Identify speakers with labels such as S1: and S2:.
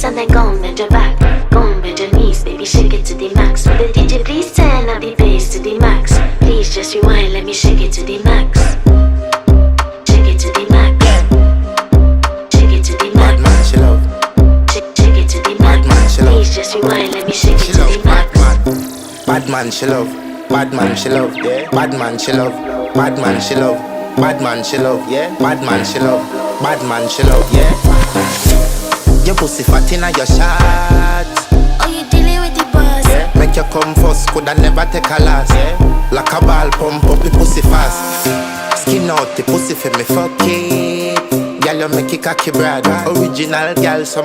S1: face and then go and bend your back. Go and bend your knees, baby, shake it to the max. Will the DJ please turn up the bass to the max? Please just rewind, let me shake it to the max. Shake it to the max. Shake it to the max.
S2: Bad man, she love.
S1: Shake it to the max.
S2: Bad man, she love.
S1: Please just rewind, let me shake it
S2: She
S1: to
S2: love.
S1: the max.
S2: Bad man, she love. Bad man, she love. Yeah. Bad man, she love. Bad man, she love. Bad man, she love. Yeah. Bad man, she love. Bad man, she love. Yeah. Your pussy fat inna your shot.
S1: Oh, you dealing with the boss?
S2: Yeah. Make you come first, coulda never take a last. Yeah. Like a ball, pump up the pussy fast. Skin out the pussy for me fuck it. Girl, you make it cocky brother. Original girl, so